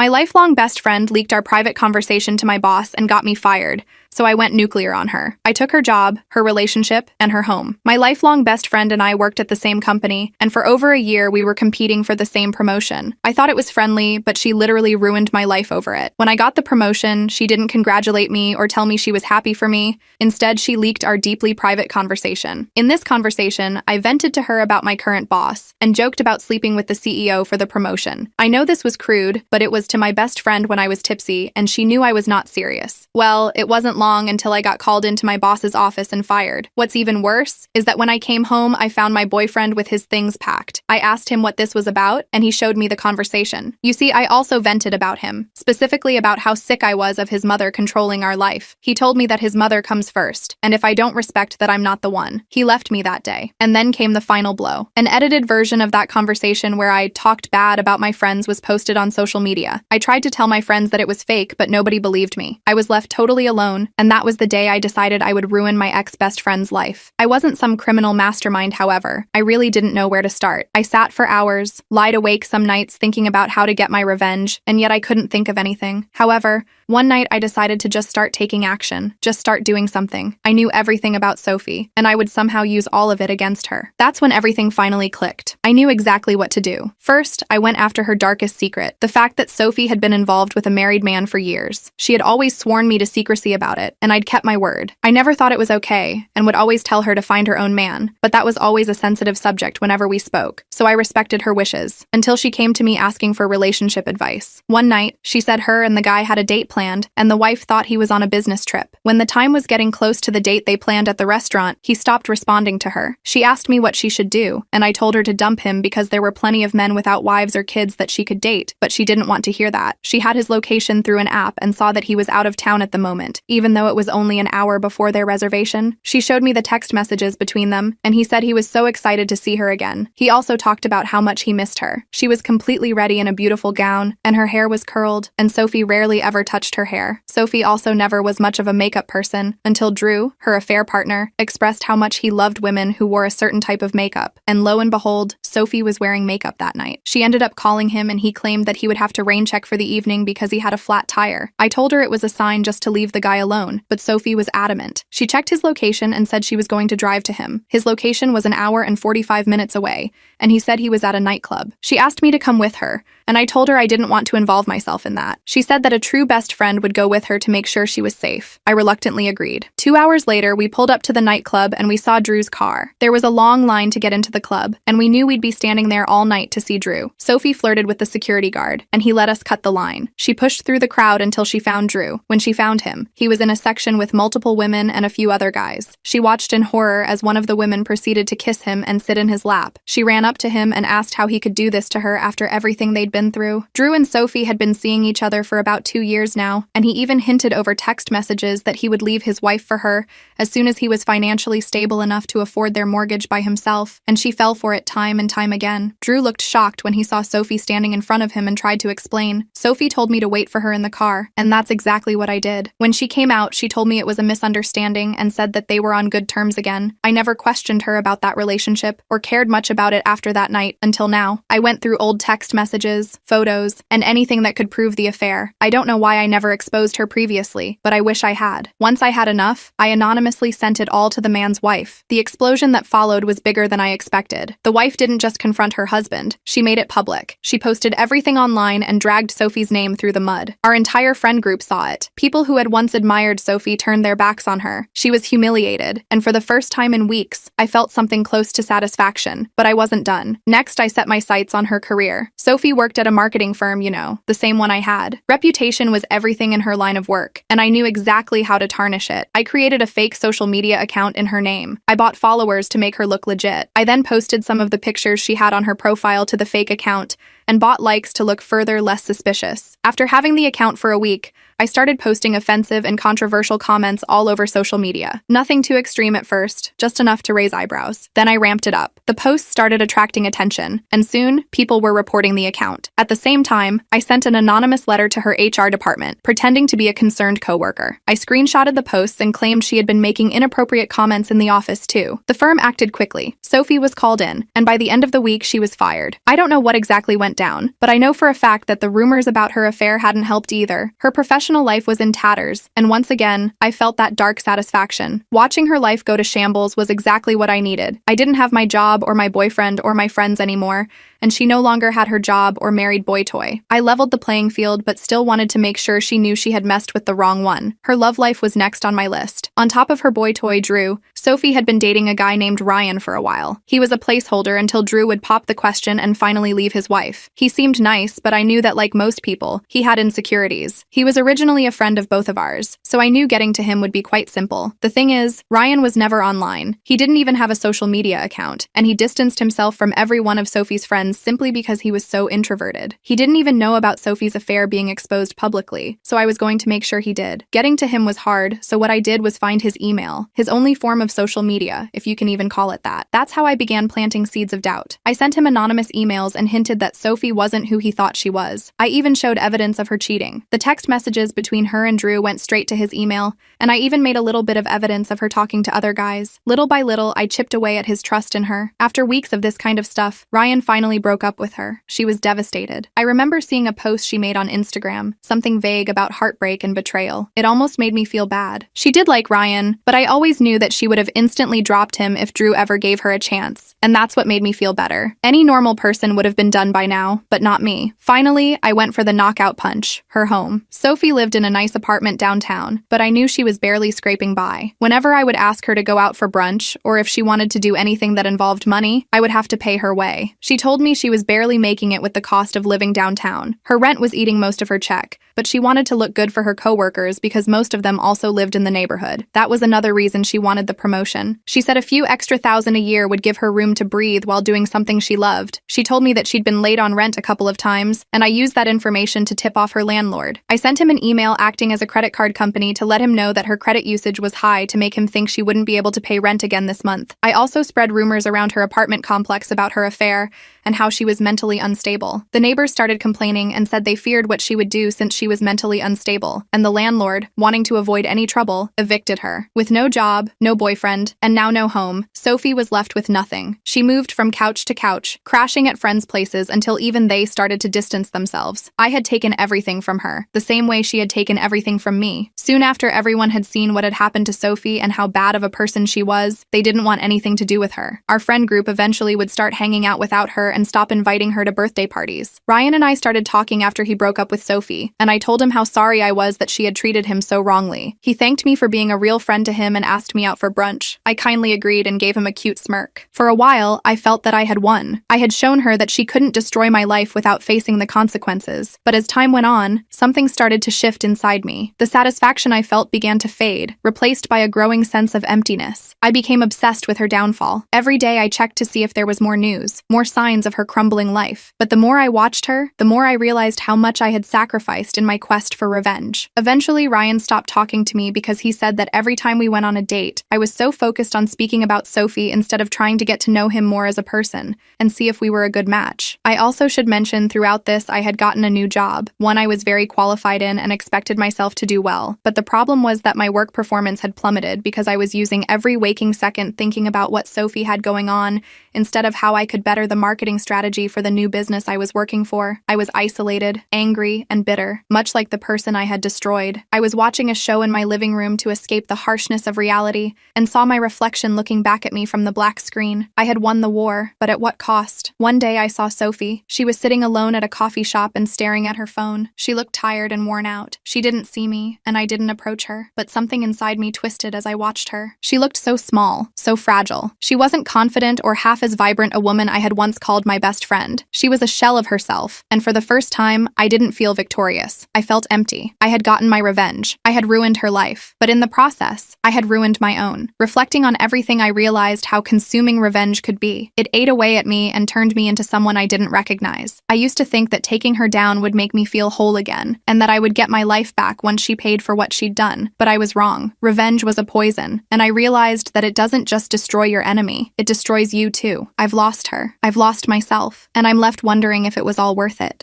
My lifelong best friend leaked our private conversation to my boss and got me fired, so I went nuclear on her. I took her job, her relationship, and her home. My lifelong best friend and I worked at the same company, and for over a year we were competing for the same promotion. I thought it was friendly, but she literally ruined my life over it. When I got the promotion, she didn't congratulate me or tell me she was happy for me. Instead, she leaked our deeply private conversation. In this conversation, I vented to her about my current boss and joked about sleeping with the CEO for the promotion. I know this was crude, but it was to my best friend when I was tipsy, and she knew I was not serious. Well, it wasn't long until I got called into my boss's office and fired. What's even worse is that when I came home, I found my boyfriend with his things packed. I asked him what this was about, and he showed me the conversation. You see, I also vented about him, specifically about how sick I was of his mother controlling our life. He told me that his mother comes first, and if I don't respect that, I'm not the one. He left me that day. And then came the final blow. An edited version of that conversation where I talked bad about my friends was posted on social media. I tried to tell my friends that it was fake, but nobody believed me. I was left totally alone, and that was the day I decided I would ruin my ex-best friend's life. I wasn't some criminal mastermind, however. I really didn't know where to start. I sat for hours, lied awake some nights thinking about how to get my revenge, and yet I couldn't think of anything. However, one night I decided to just start taking action, just start doing something. I knew everything about Sophie, and I would somehow use all of it against her. That's when everything finally clicked. I knew exactly what to do. First, I went after her darkest secret, the fact that Sophie had been involved with a married man for years. She had always sworn me to secrecy about it, and I'd kept my word. I never thought it was okay, and would always tell her to find her own man, but that was always a sensitive subject whenever we spoke, so I respected her wishes, until she came to me asking for relationship advice. One night, she said her and the guy had a date planned, and the wife thought he was on a business trip. When the time was getting close to the date they planned at the restaurant, he stopped responding to her. She asked me what she should do, and I told her to dump him because there were plenty of men without wives or kids that she could date, but she didn't want to hear that. She had his location through an app and saw that he was out of town at the moment, even though it was only an hour before their reservation. She showed me the text messages between them, and he said he was so excited to see her again. He also talked about how much he missed her. She was completely ready in a beautiful gown, and her hair was curled, and Sophie rarely ever touched her hair. Sophie also never was much of a makeup person, until Drew, her affair partner, expressed how much he loved women who wore a certain type of makeup, and lo and behold, Sophie was wearing makeup that night. She ended up calling him, and he claimed that he would have to rain check for the evening because he had a flat tire. I told her it was a sign just to leave the guy alone, but Sophie was adamant. She checked his location and said she was going to drive to him. His location was an hour and 45 minutes away, and he said he was at a nightclub. She asked me to come with her, and I told her I didn't want to involve myself in that. She said that a true best friend would go with her to make sure she was safe. I reluctantly agreed. 2 hours later, we pulled up to the nightclub and we saw Drew's car. There was a long line to get into the club, and we knew we'd be standing there all night to see Drew. Sophie flirted with the security guard, and he let us cut the line. She pushed through the crowd until she found Drew. When she found him, he was in a section with multiple women and a few other guys. She watched in horror as one of the women proceeded to kiss him and sit in his lap. She ran up to him and asked how he could do this to her after everything they'd been through. Drew and Sophie had been seeing each other for about 2 years now, and he even hinted over text messages that he would leave his wife for her as soon as he was financially stable enough to afford their mortgage by himself, and she fell for it time and time again. Drew looked shocked when he saw Sophie standing in front of him and tried to explain. Sophie told me to wait for her in the car, and that's exactly what I did. When she came out, she told me it was a misunderstanding and said that they were on good terms again. I never questioned her about that relationship or cared much about it after that night until now. I went through old text messages, photos, and anything that could prove the affair. I don't know why I never exposed her previously, but I wish I had. Once I had enough, I anonymously sent it all to the man's wife. The explosion that followed was bigger than I expected. The wife didn't just confront her husband, she made it public. She posted everything online and dragged Sophie's name through the mud. Our entire friend group saw it. People who had once admired Sophie turned their backs on her. She was humiliated, and for the first time in weeks, I felt something close to satisfaction, but I wasn't done. Next, I set my sights on her career. Sophie worked at a marketing firm, the same one I had. Reputation was everything in her line of work, and I knew exactly how to tarnish it. I created a fake social media account in her name. I bought followers to make her look legit. I then posted some of the pictures she had on her profile to the fake account and bought likes to look further less suspicious. After having the account for a week, I started posting offensive and controversial comments all over social media. Nothing too extreme at first, just enough to raise eyebrows. Then I ramped it up. The posts started attracting attention, and soon, people were reporting the account. At the same time, I sent an anonymous letter to her HR department, pretending to be a concerned coworker. I screenshotted the posts and claimed she had been making inappropriate comments in the office too. The firm acted quickly. Sophie was called in, and by the end of the week, she was fired. I don't know what exactly went down, but I know for a fact that the rumors about her affair hadn't helped either. Her professional life was in tatters, and once again, I felt that dark satisfaction. Watching her life go to shambles was exactly what I needed. I didn't have my job or my boyfriend or my friends anymore, and she no longer had her job or married boy toy. I leveled the playing field but still wanted to make sure she knew she had messed with the wrong one. Her love life was next on my list. On top of her boy toy, Drew, Sophie had been dating a guy named Ryan for a while. He was a placeholder until Drew would pop the question and finally leave his wife. He seemed nice, but I knew that like most people, he had insecurities. He was originally a friend of both of ours, so I knew getting to him would be quite simple. The thing is, Ryan was never online. He didn't even have a social media account, and he distanced himself from every one of Sophie's friends simply because he was so introverted. He didn't even know about Sophie's affair being exposed publicly, so I was going to make sure he did. Getting to him was hard, so what I did was find his email, his only form of social media, if you can even call it that. That's how I began planting seeds of doubt. I sent him anonymous emails and hinted that Sophie wasn't who he thought she was. I even showed evidence of her cheating. The text messages between her and Drew went straight to his email, and I even made a little bit of evidence of her talking to other guys. Little by little, I chipped away at his trust in her. After weeks of this kind of stuff, Ryan finally broke up with her. She was devastated. I remember seeing a post she made on Instagram, something vague about heartbreak and betrayal. It almost made me feel bad. She did like Ryan, but I always knew that she would have instantly dropped him if Drew ever gave her a chance, and that's what made me feel better. Any normal person would have been done by now, but not me. Finally, I went for the knockout punch, her home. Sophie lived in a nice apartment downtown, but I knew she was barely scraping by. Whenever I would ask her to go out for brunch, or if she wanted to do anything that involved money, I would have to pay her way. She told me she was barely making it with the cost of living downtown. Her rent was eating most of her check, but she wanted to look good for her coworkers because most of them also lived in the neighborhood. That was another reason she wanted the promotion. She said a few extra $1,000 a year would give her room to breathe while doing something she loved. She told me that she'd been late on rent a couple of times, and I used that information to tip off her landlord. I sent him an email acting as a credit card company to let him know that her credit usage was high to make him think she wouldn't be able to pay rent again this month. I also spread rumors around her apartment complex about her affair and how she was mentally unstable. The neighbors started complaining and said they feared what she would do since she was mentally unstable, and the landlord, wanting to avoid any trouble, evicted her. With no job, no boyfriend, and now no home, Sophie was left with nothing. She moved from couch to couch, crashing at friends' places until even they started to distance themselves. I had taken everything from her, the same way she had taken everything from me. Soon after everyone had seen what had happened to Sophie and how bad of a person she was, they didn't want anything to do with her. Our friend group eventually would start hanging out without her and stop inviting her to birthday parties. Ryan and I started talking after he broke up with Sophie, and I told him how sorry I was that she had treated him so wrongly. He thanked me for being a real friend to him and asked me out for brunch. I kindly agreed and gave him a cute smirk. For a while, I felt that I had won. I had shown her that she couldn't destroy my life without facing the consequences. But as time went on, something started to shift inside me. The satisfaction I felt began to fade, replaced by a growing sense of emptiness. I became obsessed with her downfall. Every day I checked to see if there was more news, more signs of her crumbling life. But the more I watched her, the more I realized how much I had sacrificed in my quest for revenge. Eventually, Ryan stopped talking to me because he said that every time we went on a date, I was so focused on speaking about Sophie instead of trying to get to know him more as a person and see if we were a good match. I also should mention throughout this I had gotten a new job, one I was very qualified in and expected myself to do well. But the problem was that my work performance had plummeted because I was using every waking second thinking about what Sophie had going on instead of how I could better the marketing strategy for the new business I was working for. I was isolated, angry, and bitter, much like the person I had destroyed. I was watching a show in my living room to escape the harshness of reality and saw my reflection looking back at me from the black screen. I had won the war, but at what cost? One day I saw Sophie. She was sitting alone at a coffee shop and staring at her phone. She looked tired and worn out. She didn't see me, and I didn't approach her, but something inside me twisted as I watched her. She looked so small, so fragile. She wasn't confident or half as vibrant a woman I had once called my best friend. She was a shell of herself, and for the first time, I didn't feel victorious. I felt empty. I had gotten my revenge. I had ruined her life, but in the process, I had ruined my own. Reflecting on everything, I realized how consuming revenge could be. It ate away at me and turned me into someone I didn't recognize. I used to think that taking her down would make me feel whole again, and that I would get my life back once she paid for what she'd done. But I was wrong. Revenge was a poison, and I realized that it doesn't just destroy your enemy, it destroys you too. I've lost her. I've lost myself, and I'm left wondering if it was all worth it.